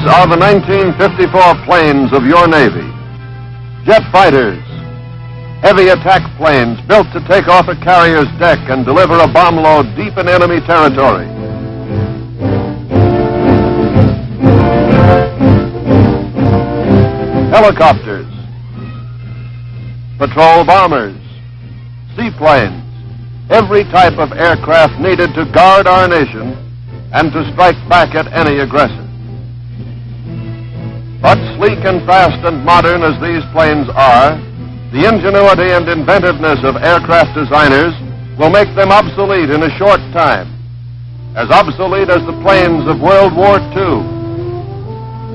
are the 1954 planes of your Navy. Jet fighters, heavy attack planes built to take off a carrier's deck and deliver a bomb load deep in enemy territory. Helicopters, patrol bombers, seaplanes, every type of aircraft needed to guard our nation and to strike back at any aggressor. But sleek and fast and modern as these planes are, the ingenuity and inventiveness of aircraft designers will make them obsolete in a short time, as obsolete as the planes of World War II,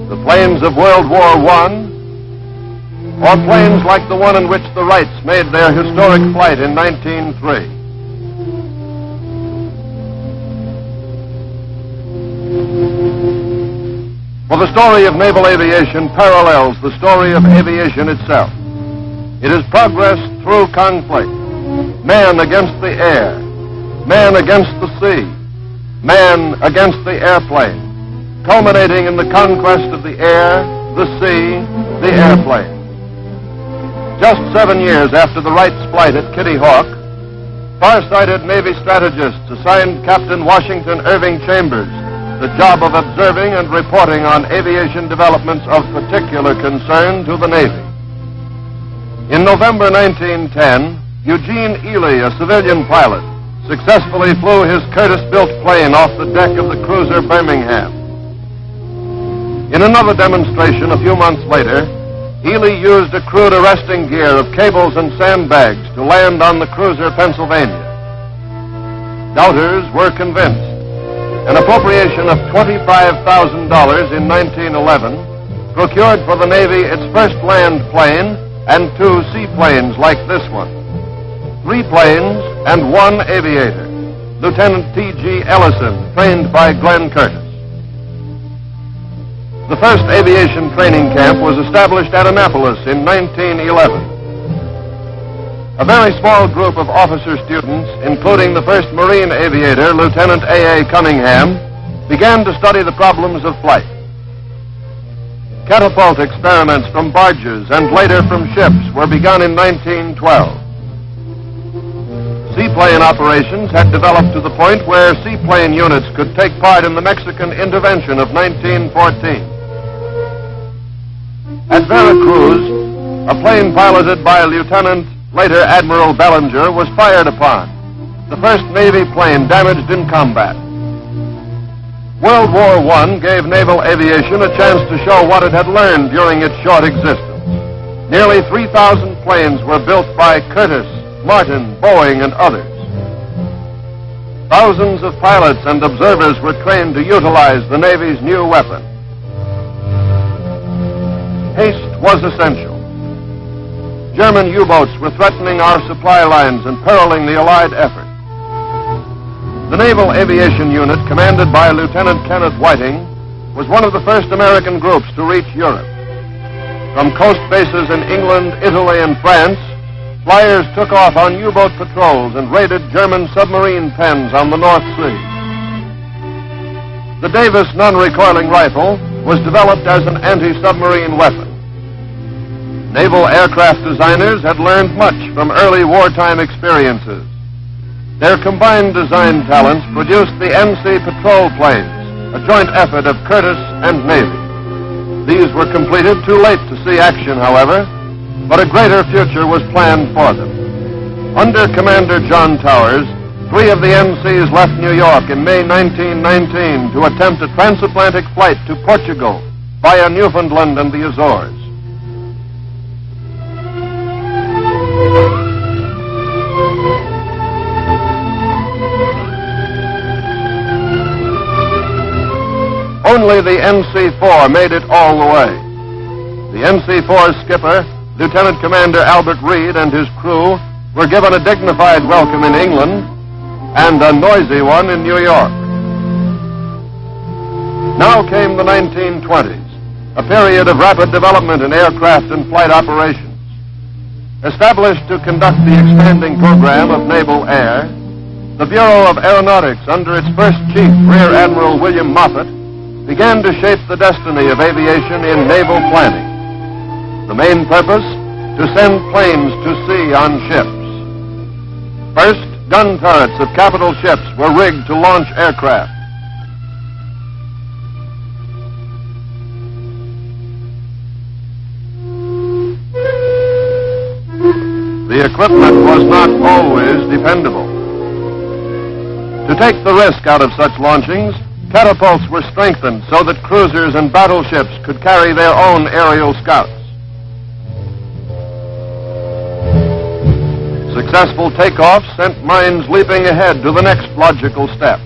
the planes of World War I, or planes like the one in which the Wrights made their historic flight in 1903. For the story of naval aviation parallels the story of aviation itself. It is progress through conflict. Man against the air, man against the sea, man against the airplane, culminating in the conquest of the air, the sea, the airplane. Just 7 years after the Wrights' flight at Kitty Hawk, far-sighted Navy strategists assigned Captain Washington Irving Chambers the job of observing and reporting on aviation developments of particular concern to the Navy. In November 1910, Eugene Ely, a civilian pilot, successfully flew his Curtiss-built plane off the deck of the cruiser Birmingham. In another demonstration a few months later, Ely used a crude arresting gear of cables and sandbags to land on the cruiser Pennsylvania. Doubters were convinced. An appropriation of $25,000 in 1911 procured for the Navy its first land plane and 2 seaplanes like this one, 3 planes and 1 aviator, Lieutenant T.G. Ellison, trained by Glenn Curtiss. The first aviation training camp was established at Annapolis in 1911. A very small group of officer students, including the first Marine aviator, Lieutenant A.A. Cunningham, began to study the problems of flight. Catapult experiments from barges and later from ships were begun in 1912. Seaplane operations had developed to the point where seaplane units could take part in the Mexican intervention of 1914. At Veracruz, a plane piloted by later Admiral Bellinger, was fired upon, the first Navy plane damaged in combat. World War I gave naval aviation a chance to show what it had learned during its short existence. Nearly 3,000 planes were built by Curtiss, Martin, Boeing, and others. Thousands of pilots and observers were trained to utilize the Navy's new weapon. Haste was essential. German U-boats were threatening our supply lines and periling the Allied effort. The Naval Aviation Unit, commanded by Lieutenant Kenneth Whiting, was one of the first American groups to reach Europe. From coast bases in England, Italy, and France, flyers took off on U-boat patrols and raided German submarine pens on the North Sea. The Davis non-recoiling rifle was developed as an anti-submarine weapon. Naval aircraft designers had learned much from early wartime experiences. Their combined design talents produced the NC patrol planes, a joint effort of Curtiss and Navy. These were completed too late to see action, however, but a greater future was planned for them. Under Commander John Towers, 3 of the NCs left New York in May 1919 to attempt a transatlantic flight to Portugal via Newfoundland and the Azores. Only the NC-4 made it all the way. The NC-4's skipper, Lieutenant Commander Albert Reed, and his crew were given a dignified welcome in England and a noisy one in New York. Now came the 1920s, a period of rapid development in aircraft and flight operations. Established to conduct the expanding program of naval air, the Bureau of Aeronautics, under its first chief, Rear Admiral William Moffett, began to shape the destiny of aviation in naval planning. The main purpose, to send planes to sea on ships. First, gun turrets of capital ships were rigged to launch aircraft. The equipment was not always dependable. To take the risk out of such launchings, catapults were strengthened so that cruisers and battleships could carry their own aerial scouts. Successful takeoffs sent minds leaping ahead to the next logical step.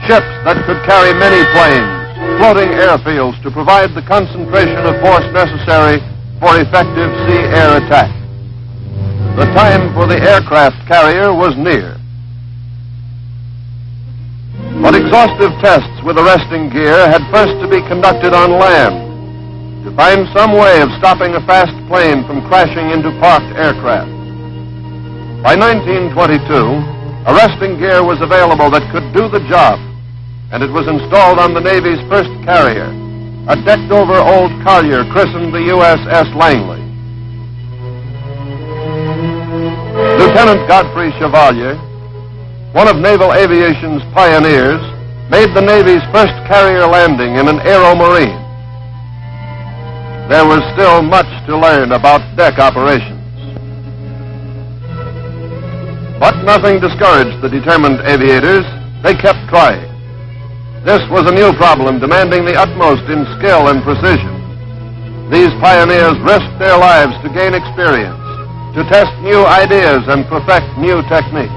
Ships that could carry many planes, floating airfields to provide the concentration of force necessary for effective sea-air attack. The time for the aircraft carrier was near. But exhaustive tests with arresting gear had first to be conducted on land to find some way of stopping a fast plane from crashing into parked aircraft. By 1922, arresting gear was available that could do the job, and it was installed on the Navy's first carrier, a decked-over old collier christened the USS Langley. Lieutenant Godfrey Chevalier, one of Naval Aviation's pioneers, made the Navy's first carrier landing in an aeromarine. There was still much to learn about deck operations. But nothing discouraged the determined aviators. They kept trying. This was a new problem demanding the utmost in skill and precision. These pioneers risked their lives to gain experience, to test new ideas and perfect new techniques.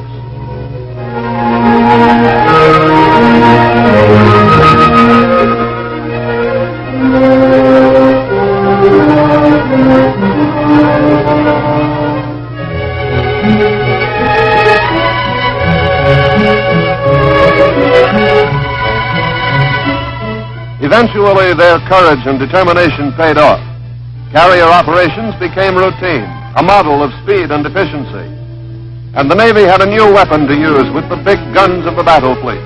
Eventually, their courage and determination paid off. Carrier operations became routine, a model of speed and efficiency. And the Navy had a new weapon to use with the big guns of the battle fleet.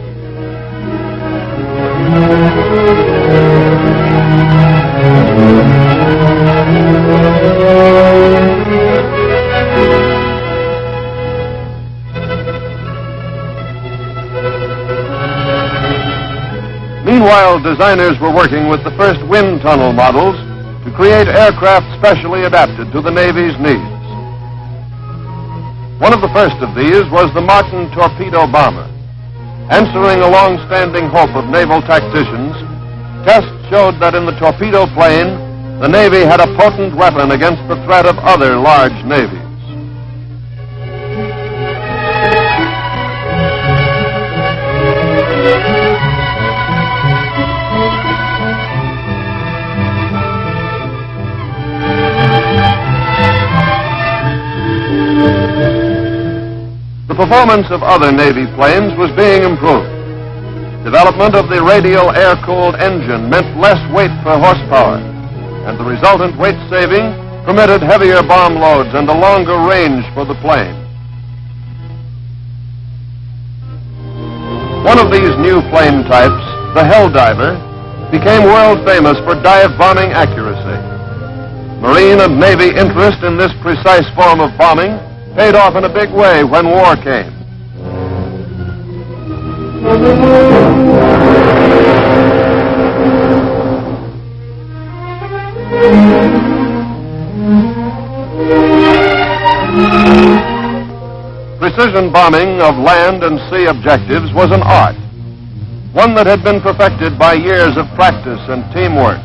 Meanwhile, designers were working with the first wind tunnel models to create aircraft specially adapted to the Navy's needs. One of the first of these was the Martin torpedo bomber. Answering a long-standing hope of naval tacticians, tests showed that in the torpedo plane, the Navy had a potent weapon against the threat of other large navies. The performance of other Navy planes was being improved. Development of the radial air-cooled engine meant less weight per horsepower, and the resultant weight saving permitted heavier bomb loads and a longer range for the plane. One of these new plane types, the Helldiver, became world famous for dive bombing accuracy. Marine and Navy interest in this precise form of bombing paid off in a big way when war came. Precision bombing of land and sea objectives was an art, one that had been perfected by years of practice and teamwork.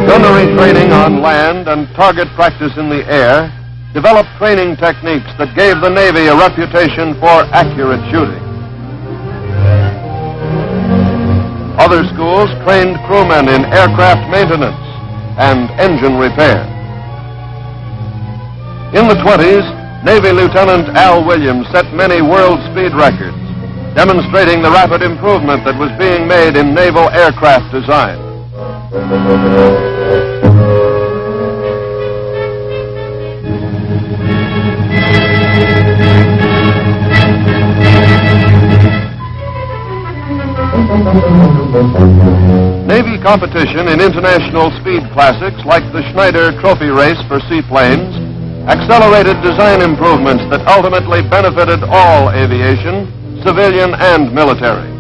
Gunnery training on land and target practice in the air developed training techniques that gave the Navy a reputation for accurate shooting. Other schools trained crewmen in aircraft maintenance and engine repair. In the 20s, Navy Lieutenant Al Williams set many world speed records, demonstrating the rapid improvement that was being made in naval aircraft design. Navy competition in international speed classics like the Schneider Trophy Race for seaplanes accelerated design improvements that ultimately benefited all aviation, civilian and military.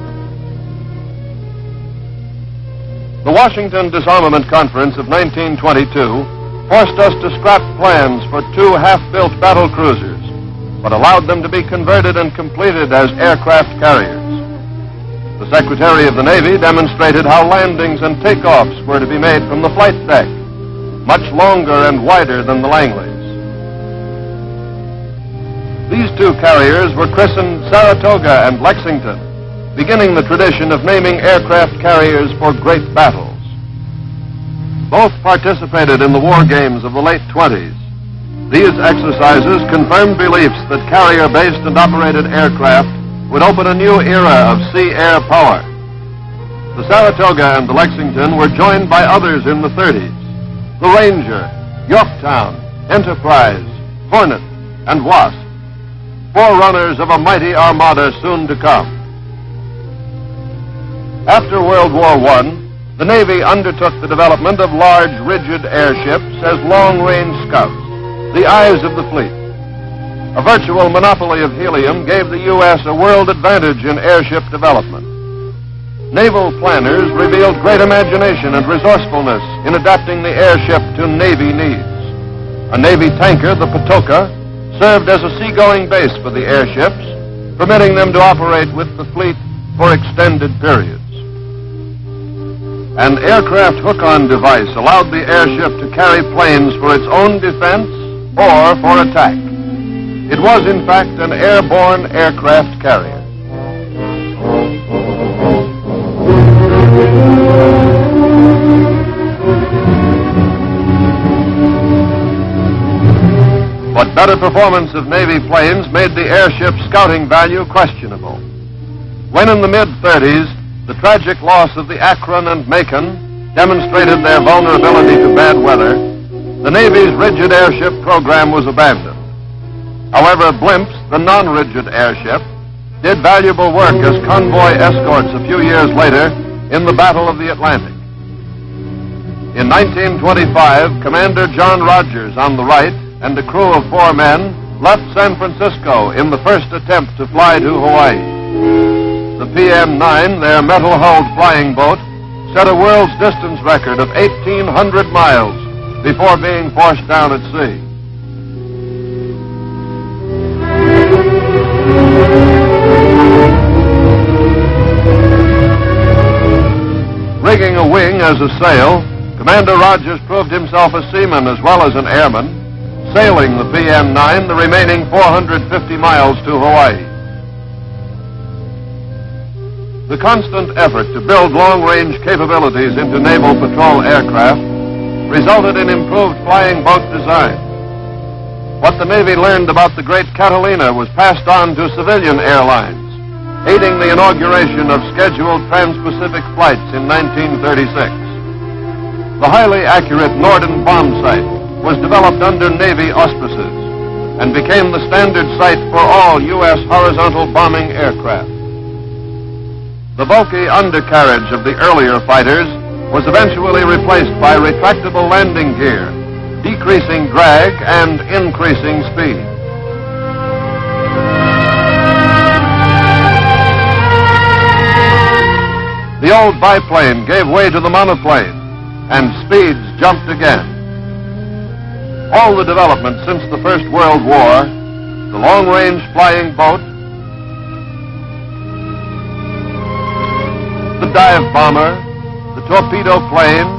The Washington Disarmament Conference of 1922 forced us to scrap plans for 2 half-built battle cruisers, but allowed them to be converted and completed as aircraft carriers. The Secretary of the Navy demonstrated how landings and takeoffs were to be made from the flight deck, much longer and wider than the Langleys. These 2 carriers were christened Saratoga and Lexington, beginning the tradition of naming aircraft carriers for great battles. Both participated in the war games of the late 20s. These exercises confirmed beliefs that carrier-based and operated aircraft would open a new era of sea-air power. The Saratoga and the Lexington were joined by others in the 30s: the Ranger, Yorktown, Enterprise, Hornet, and Wasp, forerunners of a mighty armada soon to come. After World War I, the Navy undertook the development of large, rigid airships as long-range scouts, the eyes of the fleet. A virtual monopoly of helium gave the U.S. a world advantage in airship development. Naval planners revealed great imagination and resourcefulness in adapting the airship to Navy needs. A Navy tanker, the Patoka, served as a seagoing base for the airships, permitting them to operate with the fleet for extended periods. An aircraft hook-on device allowed the airship to carry planes for its own defense or for attack. It was, in fact, an airborne aircraft carrier. But better performance of Navy planes made the airship's scouting value questionable. When in the mid-30s, the tragic loss of the Akron and Macon demonstrated their vulnerability to bad weather, the Navy's rigid airship program was abandoned. However, blimps, the non-rigid airship, did valuable work as convoy escorts a few years later in the Battle of the Atlantic. In 1925, Commander John Rogers on the right and a crew of 4 men left San Francisco in the first attempt to fly to Hawaii. The PM-9, their metal-hulled flying boat, set a world's distance record of 1,800 miles before being forced down at sea. Rigging a wing as a sail, Commander Rogers proved himself a seaman as well as an airman, sailing the PM-9 the remaining 450 miles to Hawaii. The constant effort to build long-range capabilities into naval patrol aircraft resulted in improved flying boat design. What the Navy learned about the great Catalina was passed on to civilian airlines, aiding the inauguration of scheduled trans-Pacific flights in 1936. The highly accurate Norden bomb sight was developed under Navy auspices and became the standard sight for all U.S. horizontal bombing aircraft. The bulky undercarriage of the earlier fighters was eventually replaced by retractable landing gear, decreasing drag and increasing speed. The old biplane gave way to the monoplane, and speeds jumped again. All the development since the First World War, the long-range flying boat, the dive bomber, the torpedo plane,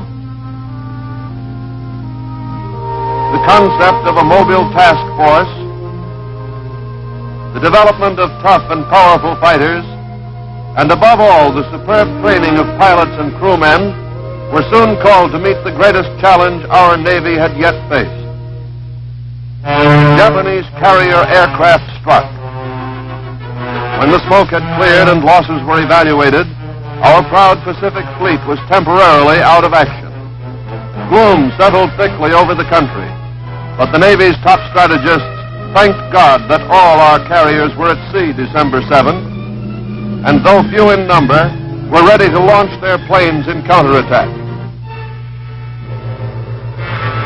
the concept of a mobile task force, the development of tough and powerful fighters, and above all, the superb training of pilots and crewmen were soon called to meet the greatest challenge our Navy had yet faced. Japanese carrier aircraft struck. When the smoke had cleared and losses were evaluated, our proud Pacific fleet was temporarily out of action. Gloom settled thickly over the country, but the Navy's top strategists thanked God that all our carriers were at sea December 7th, and though few in number, were ready to launch their planes in counterattack.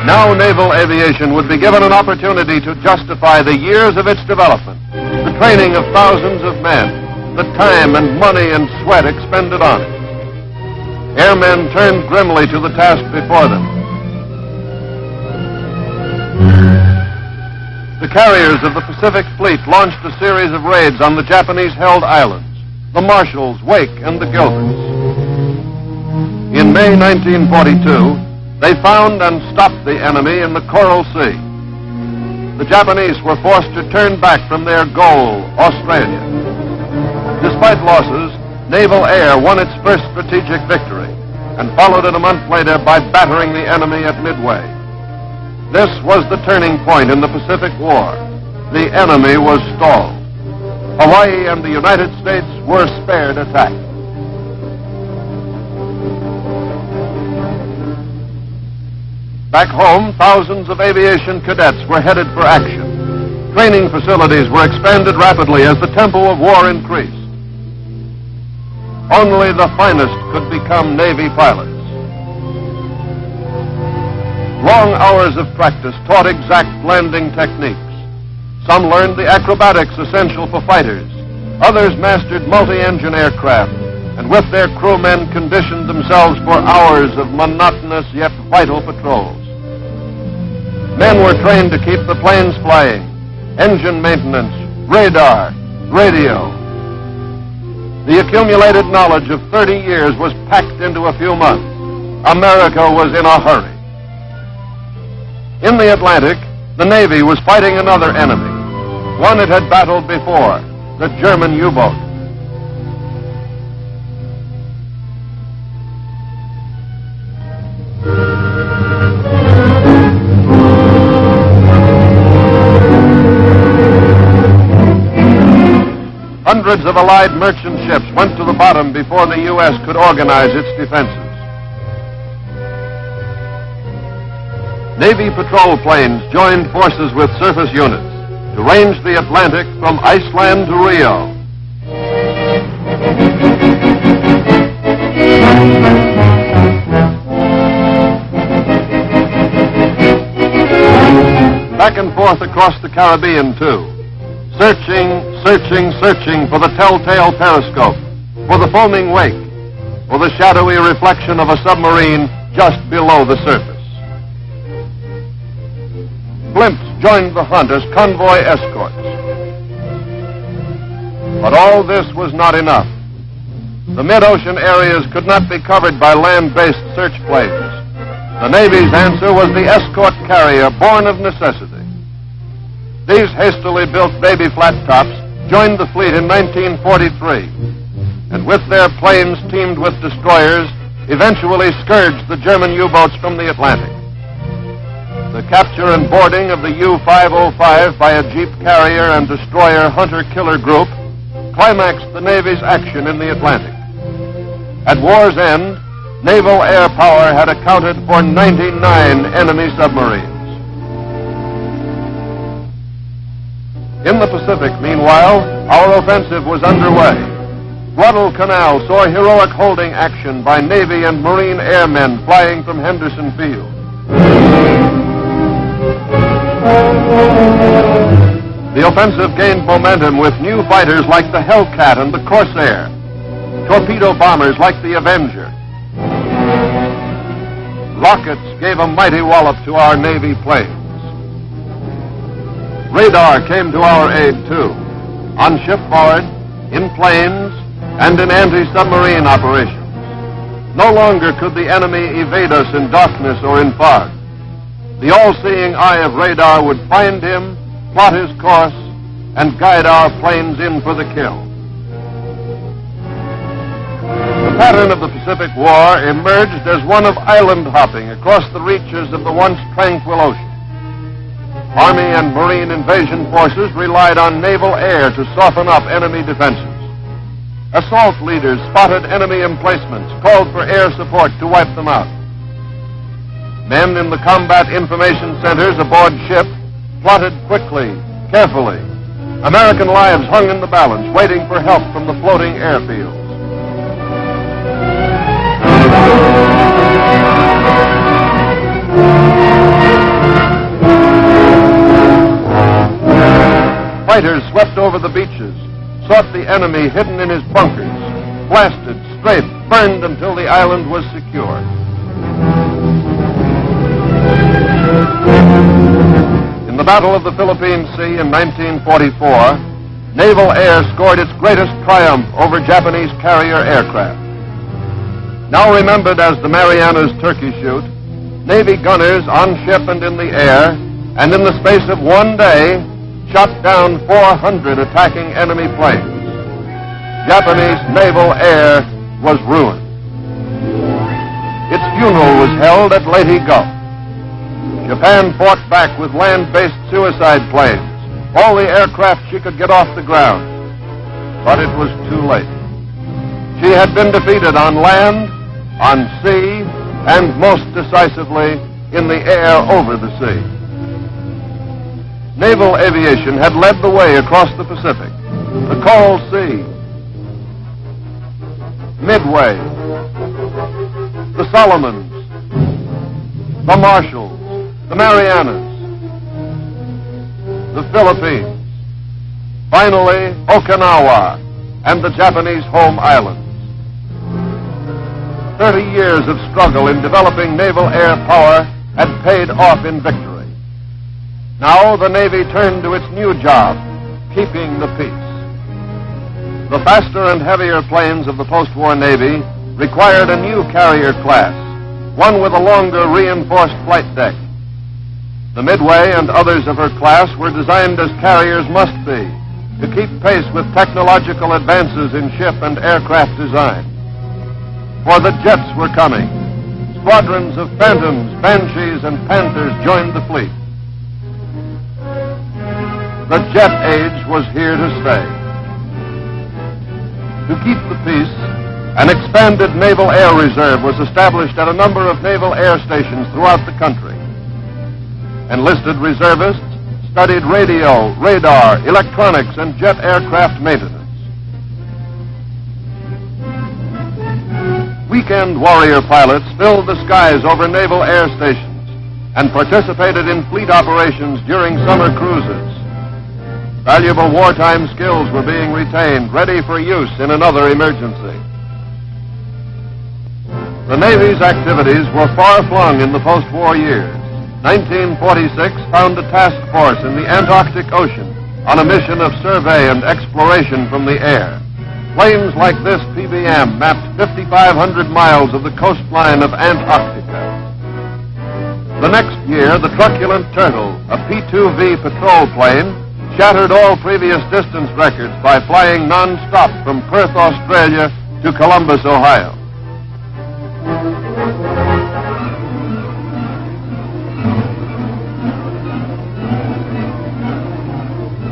Now naval aviation would be given an opportunity to justify the years of its development, the training of thousands of men, the time and money and sweat expended on it. Airmen turned grimly to the task before them. The carriers of the Pacific Fleet launched a series of raids on the Japanese-held islands, the Marshalls, Wake, and the Gilberts. In May 1942, they found and stopped the enemy in the Coral Sea. The Japanese were forced to turn back from their goal, Australia. Despite losses, Naval Air won its first strategic victory and followed it a month later by battering the enemy at Midway. This was the turning point in the Pacific War. The enemy was stalled. Hawaii and the United States were spared attack. Back home, thousands of aviation cadets were headed for action. Training facilities were expanded rapidly as the tempo of war increased. Only the finest could become Navy pilots. Long hours of practice taught exact landing techniques. Some learned the acrobatics essential for fighters. Others mastered multi-engine aircraft, and with their crewmen conditioned themselves for hours of monotonous yet vital patrols. Men were trained to keep the planes flying, engine maintenance, radar, radio. The accumulated knowledge of 30 years was packed into a few months. America was in a hurry. In the Atlantic, the Navy was fighting another enemy, one it had battled before, the German U-boat. Hundreds of Allied merchant ships went to the bottom before the U.S. could organize its defenses. Navy patrol planes joined forces with surface units to range the Atlantic from Iceland to Rio. Back and forth across the Caribbean, too. Searching for the telltale periscope, for the foaming wake, for the shadowy reflection of a submarine just below the surface. Blimps joined the hunt as convoy escorts. But all this was not enough. The mid-ocean areas could not be covered by land-based search planes. The Navy's answer was the escort carrier born of necessity. These hastily built baby flat tops joined the fleet in 1943, and with their planes teamed with destroyers, eventually scourged the German U-boats from the Atlantic. The capture and boarding of the U-505 by a Jeep carrier and destroyer hunter-killer group climaxed the Navy's action in the Atlantic. At war's end, naval air power had accounted for 99 enemy submarines. In the Pacific, meanwhile, our offensive was underway. Guadalcanal saw heroic holding action by Navy and Marine airmen flying from Henderson Field. The offensive gained momentum with new fighters like the Hellcat and the Corsair, torpedo bombers like the Avenger. Rockets gave a mighty wallop to our Navy planes. Radar came to our aid, too, on shipboard, in planes, and in anti-submarine operations. No longer could the enemy evade us in darkness or in fog. The all-seeing eye of radar would find him, plot his course, and guide our planes in for the kill. The pattern of the Pacific War emerged as one of island hopping across the reaches of the once tranquil ocean. Army and Marine invasion forces relied on naval air to soften up enemy defenses. Assault leaders spotted enemy emplacements, called for air support to wipe them out. Men in the combat information centers aboard ship plotted quickly, carefully. American lives hung in the balance, waiting for help from the floating airfields. Fighters swept over the beaches, sought the enemy hidden in his bunkers, blasted, strafed, burned until the island was secure. In the Battle of the Philippine Sea in 1944, Naval Air scored its greatest triumph over Japanese carrier aircraft. Now remembered as the Marianas Turkey Shoot, Navy gunners on ship and in the air, and in the space of one day, shot down 400 attacking enemy planes. Japanese naval air was ruined. Its funeral was held at Leyte Gulf. Japan fought back with land-based suicide planes, all the aircraft she could get off the ground. But it was too late. She had been defeated on land, on sea, and most decisively in the air over the sea. Naval aviation had led the way across the Pacific, the Coral Sea, Midway, the Solomons, the Marshalls, the Marianas, the Philippines, finally Okinawa and the Japanese home islands. 30 years of struggle in developing naval air power had paid off in victory. Now the Navy turned to its new job, keeping the peace. The faster and heavier planes of the post-war Navy required a new carrier class, one with a longer reinforced flight deck. The Midway and others of her class were designed as carriers must be, to keep pace with technological advances in ship and aircraft design. For the jets were coming. Squadrons of Phantoms, Banshees, and Panthers joined the fleet. The jet age was here to stay. To keep the peace, an expanded Naval Air Reserve was established at a number of naval air stations throughout the country. Enlisted reservists studied radio, radar, electronics, and jet aircraft maintenance. Weekend warrior pilots filled the skies over naval air stations and participated in fleet operations during summer cruises. Valuable wartime skills were being retained, ready for use in another emergency. The Navy's activities were far-flung in the post-war years. 1946 found a task force in the Antarctic Ocean on a mission of survey and exploration from the air. Planes like this PBM mapped 5,500 miles of the coastline of Antarctica. The next year, the truculent Turtle, a P-2V patrol plane, shattered all previous distance records by flying non-stop from Perth, Australia to Columbus, Ohio.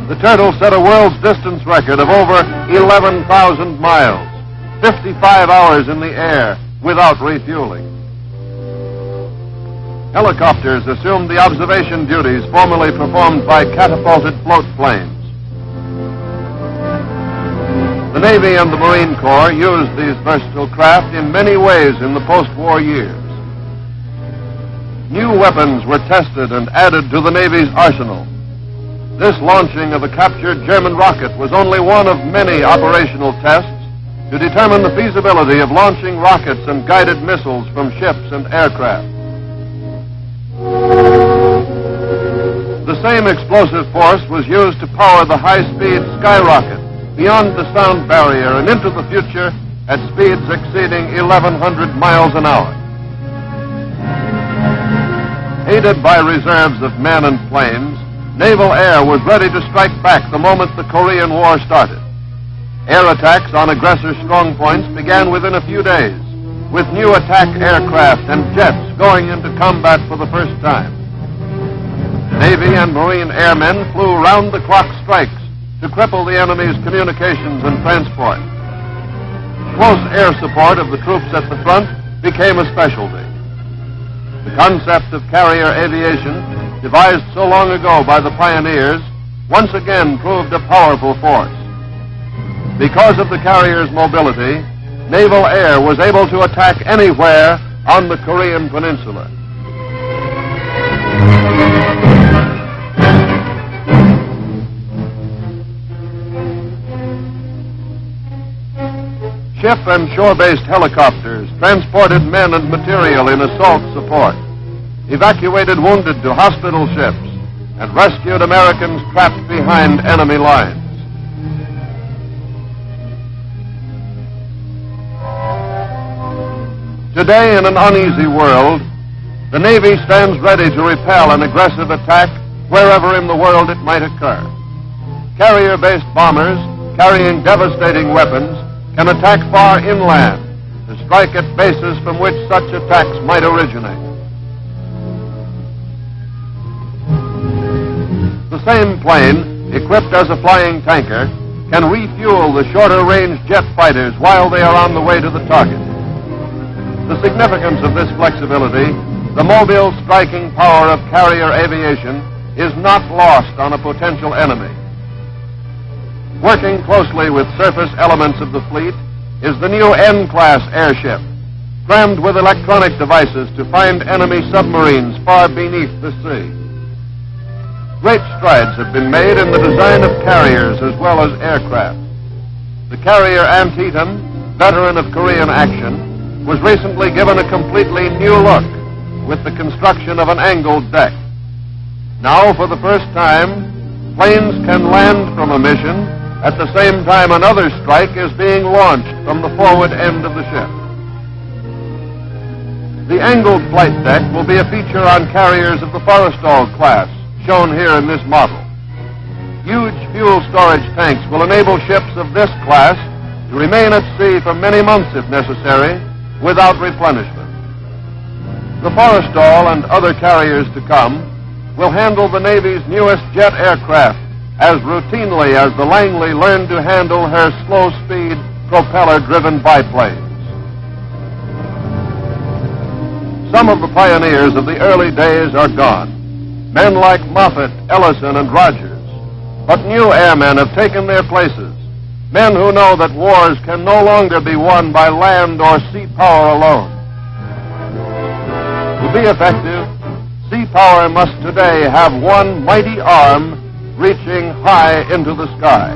The Turtle set a world's distance record of over 11,000 miles, 55 hours in the air without refueling. Helicopters assumed the observation duties formerly performed by catapulted float planes. The Navy and the Marine Corps used these versatile craft in many ways in the post-war years. New weapons were tested and added to the Navy's arsenal. This launching of a captured German rocket was only one of many operational tests to determine the feasibility of launching rockets and guided missiles from ships and aircraft. The same explosive force was used to power the high-speed skyrocket beyond the sound barrier and into the future at speeds exceeding 1,100 miles an hour. Aided by reserves of men and planes, Naval Air was ready to strike back the moment the Korean War started. Air attacks on aggressor strongpoints began within a few days, with new attack aircraft and jets going into combat for the first time. Navy and Marine airmen flew round-the-clock strikes to cripple the enemy's communications and transport. Close air support of the troops at the front became a specialty. The concept of carrier aviation, devised so long ago by the pioneers, once again proved a powerful force. Because of the carrier's mobility, Naval Air was able to attack anywhere on the Korean Peninsula. Ship and shore-based helicopters transported men and material in assault support, evacuated wounded to hospital ships, and rescued Americans trapped behind enemy lines. Today, in an uneasy world, the Navy stands ready to repel an aggressive attack wherever in the world it might occur. Carrier-based bombers carrying devastating weapons can attack far inland to strike at bases from which such attacks might originate. The same plane, equipped as a flying tanker, can refuel the shorter-range jet fighters while they are on the way to the target. The significance of this flexibility, the mobile striking power of carrier aviation, is not lost on a potential enemy. Working closely with surface elements of the fleet is the new N-class airship, crammed with electronic devices to find enemy submarines far beneath the sea. Great strides have been made in the design of carriers as well as aircraft. The carrier Antietam, veteran of Korean action, was recently given a completely new look with the construction of an angled deck. Now, for the first time, planes can land from a mission at the same time another strike is being launched from the forward end of the ship. The angled flight deck will be a feature on carriers of the Forrestal class, shown here in this model. Huge fuel storage tanks will enable ships of this class to remain at sea for many months if necessary, without replenishment. The Forrestal and other carriers to come will handle the Navy's newest jet aircraft as routinely as the Langley learned to handle her slow-speed, propeller-driven biplanes. Some of the pioneers of the early days are gone, men like Moffett, Ellison, and Rogers. But new airmen have taken their places, men who know that wars can no longer be won by land or sea power alone. To be effective, sea power must today have one mighty arm reaching high into the sky.